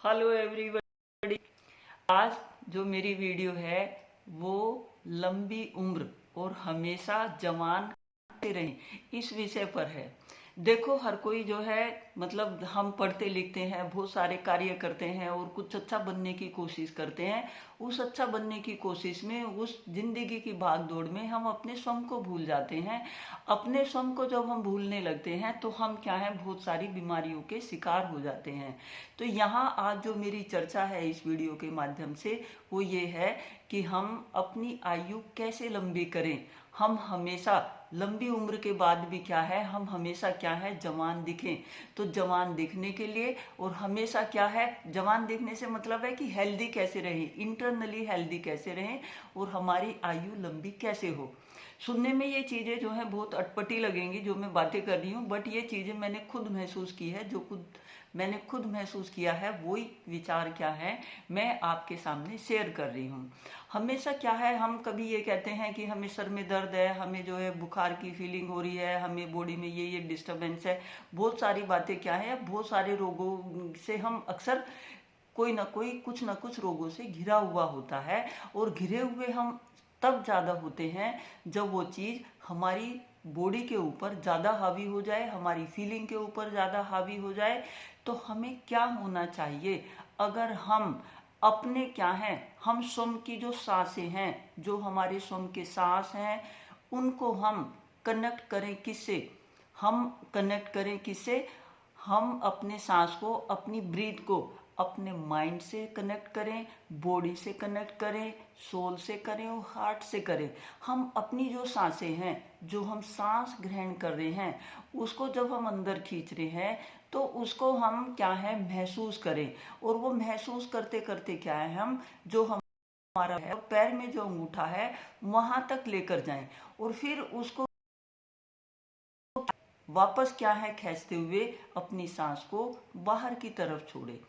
Hello everybody. आज जो मेरी वीडियो है वो लंबी उम्र और हमेशा जवान रहें इस विषय पर है। देखो, हर कोई जो है मतलब हम पढ़ते लिखते हैं, बहुत सारे कार्य करते हैं और कुछ अच्छा बनने की कोशिश करते हैं। उस अच्छा बनने की कोशिश में, उस जिंदगी की भाग दौड़ में हम अपने स्वयं को भूल जाते हैं। अपने स्वयं को जब हम भूलने लगते हैं तो हम क्या है, बहुत सारी बीमारियों के शिकार हो जाते हैं। तो यहाँ आज जो मेरी चर्चा है इस वीडियो के माध्यम से वो ये है कि हम अपनी आयु कैसे लंबी करें। हम हमेशा लंबी उम्र के बाद भी क्या है, हम हमेशा क्या है, जवान दिखें। तो जवान दिखने के लिए और हमेशा क्या है, जवान दिखने से मतलब है कि हेल्दी कैसे रहें, इंटरनली हेल्दी कैसे रहें और हमारी आयु लंबी कैसे हो। सुनने में ये चीज़ें जो है बहुत अटपटी लगेंगी जो मैं बातें कर रही हूँ, बट ये चीज़ें मैंने खुद महसूस की है। जो मैंने खुद महसूस किया है वही विचार क्या है मैं आपके सामने शेयर कर रही हूँ। हमेशा क्या है, हम कभी ये कहते हैं कि हमें सर में दर्द है, हमें जो है बुखार की फीलिंग हो रही है, हमें बॉडी में ये डिस्टरबेंस है। बहुत सारी बातें क्या है, बहुत सारे रोगों से हम अक्सर कोई ना कोई कुछ ना कुछ रोगों से घिरा हुआ होता है। और घिरे हुए हम तब ज़्यादा होते हैं जब वो चीज़ हमारी बॉडी के ऊपर ज़्यादा हावी हो जाए, हमारी फीलिंग के ऊपर ज़्यादा हावी हो जाए। तो हमें क्या होना चाहिए, अगर हम अपने क्या हैं, हम स्वयं की जो सांसें हैं, जो हमारे स्वयं के सांस हैं, उनको हम कनेक्ट करें किससे, हम कनेक्ट करें किससे, हम अपने सांस को, अपनी ब्रीथ को अपने माइंड से कनेक्ट करें, बॉडी से कनेक्ट करें, सोल से करें और हार्ट से करें। हम अपनी जो सांसें हैं, जो हम सांस ग्रहण कर रहे हैं, उसको जब हम अंदर खींच रहे हैं तो उसको हम क्या है, महसूस करें। और वो महसूस करते करते क्या है, हम जो हमारा है पैर में जो अंगूठा है वहां तक लेकर जाएं और फिर उसको वापस क्या है, खींचते हुए अपनी सांस को बाहर की तरफ छोड़े।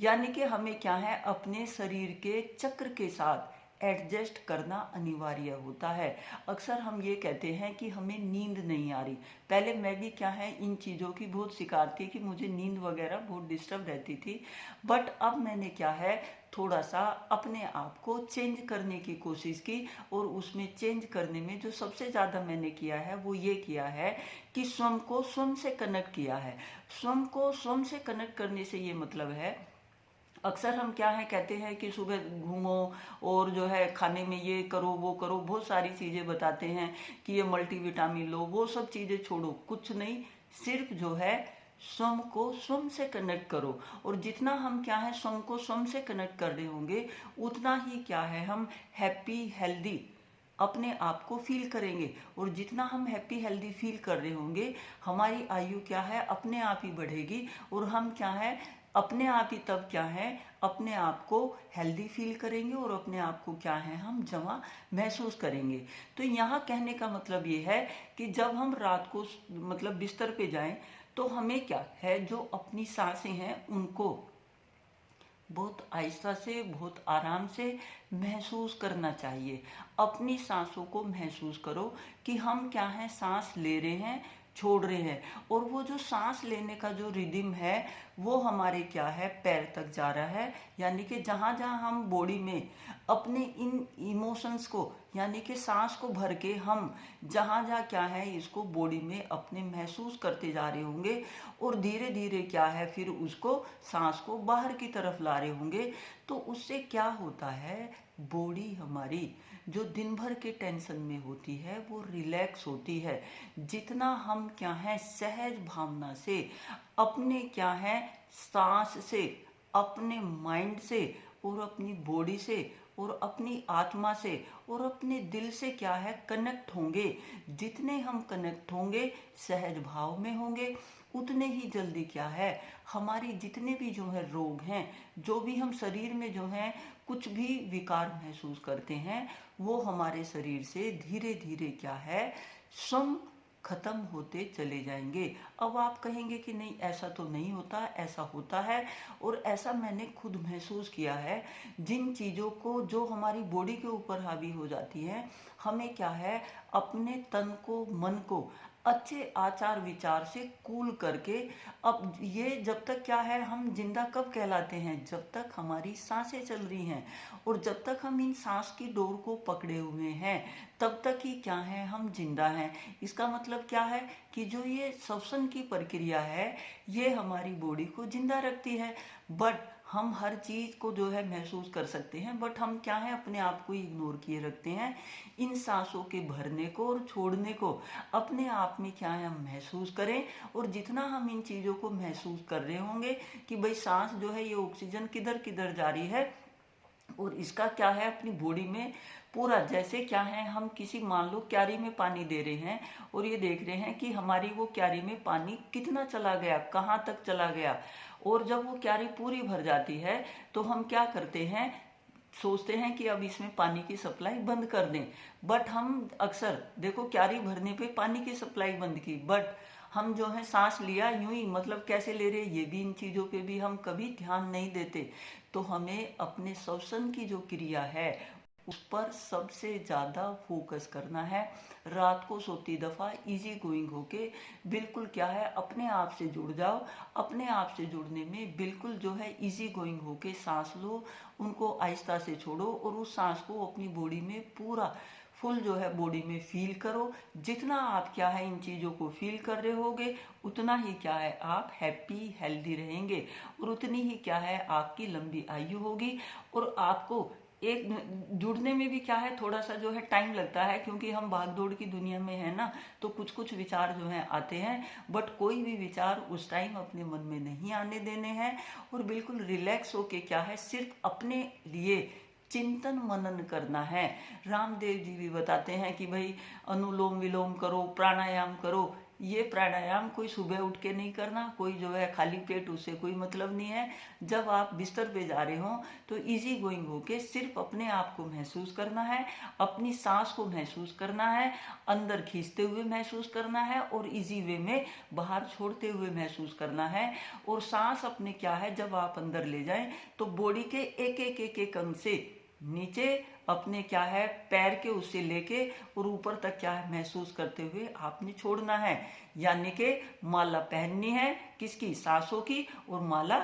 यानी कि हमें क्या है, अपने शरीर के चक्र के साथ एडजस्ट करना अनिवार्य होता है। अक्सर हम ये कहते हैं कि हमें नींद नहीं आ रही। पहले मैं भी क्या है, इन चीज़ों की बहुत शिकार थी कि मुझे नींद वगैरह बहुत डिस्टर्ब रहती थी। बट अब मैंने क्या है, थोड़ा सा अपने आप को चेंज करने की कोशिश की। और उसमें चेंज करने में जो सबसे ज़्यादा मैंने किया है वो ये किया है कि स्वयं को स्वयं से कनेक्ट किया है। स्वयं को स्वयं से कनेक्ट करने से ये मतलब है, अक्सर हम क्या है कहते हैं कि सुबह घूमो और जो है खाने में ये करो वो करो, बहुत सारी चीज़ें बताते हैं कि ये मल्टीविटामिन लो, वो सब चीज़ें छोड़ो, कुछ नहीं, सिर्फ जो है स्वयं को स्वयं से कनेक्ट करो। और जितना हम क्या है स्वयं को स्वयं से कनेक्ट कर रहे होंगे उतना ही क्या है, हम हैप्पी हेल्दी अपने आप को फील करेंगे। और जितना हम हैप्पी हेल्दी फील कर रहे होंगे, हमारी आयु क्या है, अपने आप ही बढ़ेगी। और हम क्या है, अपने आप ही तब क्या है, अपने आप को हेल्दी फील करेंगे और अपने आप को क्या है, हम जमा महसूस करेंगे। तो यहाँ कहने का मतलब ये है कि जब हम रात को मतलब बिस्तर पे जाएं तो हमें क्या है, जो अपनी सांसें हैं उनको बहुत आहिस्ता से, बहुत आराम से महसूस करना चाहिए। अपनी सांसों को महसूस करो कि हम क्या है, सांस ले रहे हैं, छोड़ रहे हैं। और वो जो सांस लेने का जो रिदम है वो हमारे क्या है, पैर तक जा रहा है। यानी कि जहाँ जहाँ हम बॉडी में अपने इन इमोशंस को, यानी कि सांस को भर के हम जहाँ जहाँ क्या है इसको बॉडी में अपने महसूस करते जा रहे होंगे। और धीरे धीरे क्या है, फिर उसको सांस को बाहर की तरफ ला रहे होंगे। तो उससे क्या होता है, बॉडी हमारी जो दिन भर के टेंशन में होती है वो रिलैक्स होती है। जितना हम क्या है, सहज भावना से अपने क्या है, सांस से, अपने माइंड से और अपनी बॉडी से और अपनी आत्मा से और अपने दिल से क्या है, कनेक्ट होंगे। जितने हम कनेक्ट होंगे, सहज भाव में होंगे, उतने ही जल्दी क्या है, हमारी जितने भी जो है रोग हैं, जो भी हम शरीर में जो है कुछ भी विकार महसूस करते हैं, वो हमारे शरीर से धीरे धीरे क्या है, स्वयं खत्म होते चले जाएंगे। अब आप कहेंगे कि नहीं ऐसा तो नहीं होता, ऐसा होता है। और ऐसा मैंने खुद महसूस किया है। जिन चीज़ों को जो हमारी बॉडी के ऊपर हावी हो जाती है, हमें क्या है, अपने तन को, मन को अच्छे आचार विचार से कूल करके। अब ये जब तक क्या है, हम जिंदा कब कहलाते हैं, जब तक हमारी सांसें चल रही हैं, और जब तक हम इन सांस की डोर को पकड़े हुए हैं तब तक ही क्या है, हम जिंदा हैं। इसका मतलब क्या है कि जो ये श्वसन की प्रक्रिया है ये हमारी बॉडी को जिंदा रखती है। बट हम हर चीज को जो है महसूस कर सकते हैं, बट हम क्या है, अपने आप को इग्नोर किए रखते हैं। इन सांसों के भरने को और छोड़ने को अपने आप में क्या है, हम महसूस करें। और जितना हम इन चीजों को महसूस कर रहे होंगे कि भाई सांस जो है ये ऑक्सीजन किधर किधर जा रही है, और इसका क्या है अपनी बॉडी में पूरा, जैसे क्या है, हम किसी मान लो क्यारी में पानी दे रहे हैं और ये देख रहे हैं कि हमारी वो क्यारी में पानी कितना चला गया, कहाँ तक चला गया। और जब वो क्यारी पूरी भर जाती है तो हम क्या करते हैं, सोचते हैं कि अब इसमें पानी की सप्लाई बंद कर दें। बट हम अक्सर देखो क्यारी भरने पे पानी की सप्लाई बंद की, बट हम जो है सांस लिया यूं ही, मतलब कैसे ले रहे, ये भी, इन चीजों पे भी हम कभी ध्यान नहीं देते। तो हमें अपने श्वसन की जो क्रिया है उस पर सबसे ज़्यादा फोकस करना है। रात को सोती दफ़ा इजी गोइंग होके बिल्कुल क्या है, अपने आप से जुड़ जाओ। अपने आप से जुड़ने में बिल्कुल जो है इजी गोइंग होके सांस लो, उनको आहिस्ता से छोड़ो और उस सांस को अपनी बॉडी में पूरा फुल जो है बॉडी में फील करो। जितना आप क्या है इन चीज़ों को फील कर रहे होगे उतना ही क्या है आप हैप्पी हेल्दी रहेंगे, और उतनी ही क्या है आपकी लंबी आयु होगी। और आपको एक जुड़ने में भी क्या है, थोड़ा सा जो है टाइम लगता है, क्योंकि हम भाग दौड़ की दुनिया में है ना, तो कुछ कुछ विचार जो है आते हैं। बट कोई भी विचार उस टाइम अपने मन में नहीं आने देने हैं, और बिल्कुल रिलैक्स होके क्या है, सिर्फ अपने लिए चिंतन मनन करना है। रामदेव जी भी बताते हैं कि भाई अनुलोम विलोम करो, प्राणायाम करो। ये प्राणायाम कोई सुबह उठ के नहीं करना, कोई जो है खाली पेट, उससे कोई मतलब नहीं है। जब आप बिस्तर पे जा रहे हो तो इजी गोइंग होके सिर्फ अपने आप को महसूस करना है, अपनी सांस को महसूस करना है, अंदर खींचते हुए महसूस करना है और इजी वे में बाहर छोड़ते हुए महसूस करना है। और सांस अपने क्या है, जब आप अंदर ले जाएं तो बॉडी के एक एक एक एक अंग से नीचे अपने क्या है पैर के उससे लेके और ऊपर तक क्या है महसूस करते हुए आपने छोड़ना है। यानी कि माला पहननी है किसकी, सांसों की, और माला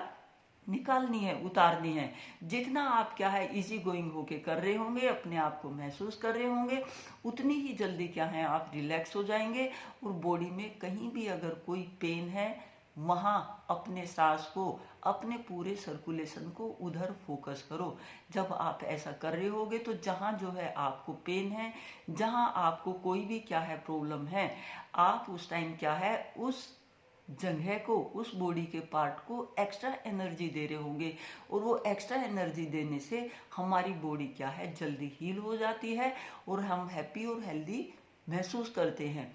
निकालनी है, उतारनी है। जितना आप क्या है इजी गोइंग होके कर रहे होंगे, अपने आप को महसूस कर रहे होंगे, उतनी ही जल्दी क्या है आप रिलैक्स हो जाएंगे। और बॉडी में कहीं भी अगर कोई पेन है, वहाँ अपने सांस को, अपने पूरे सर्कुलेशन को उधर फोकस करो। जब आप ऐसा कर रहे होगे तो जहाँ जो है आपको पेन है, जहाँ आपको कोई भी क्या है प्रॉब्लम है, आप उस टाइम क्या है उस जगह को, उस बॉडी के पार्ट को एक्स्ट्रा एनर्जी दे रहे होंगे। और वो एक्स्ट्रा एनर्जी देने से हमारी बॉडी क्या है जल्दी हील हो जाती है और हम हैप्पी और हेल्दी महसूस करते हैं।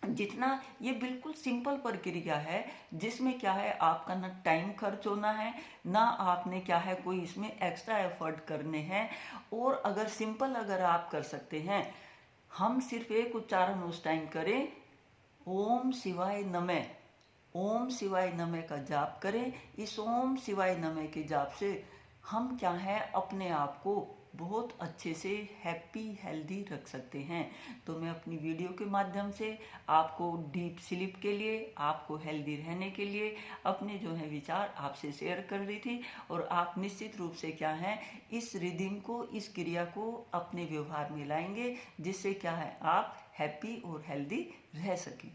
जितना ये बिल्कुल सिंपल प्रक्रिया है, जिसमें क्या है आपका ना टाइम खर्च होना है, ना आपने क्या है कोई इसमें एक्स्ट्रा एफर्ट करने हैं। और अगर सिंपल अगर आप कर सकते हैं, हम सिर्फ एक उच्चारण उस टाइम करें, ओम शिवाय नमः, ओम शिवाय नमः का जाप करें। इस ओम शिवाय नमः के जाप से हम क्या है अपने आप को बहुत अच्छे से हैप्पी हेल्दी रख सकते हैं। तो मैं अपनी वीडियो के माध्यम से आपको डीप स्लीप के लिए, आपको हेल्दी रहने के लिए अपने जो है विचार आपसे शेयर कर रही थी। और आप निश्चित रूप से क्या है इस रिदम को, इस क्रिया को अपने व्यवहार में लाएंगे, जिससे क्या है आप हैप्पी और हेल्दी रह सकें।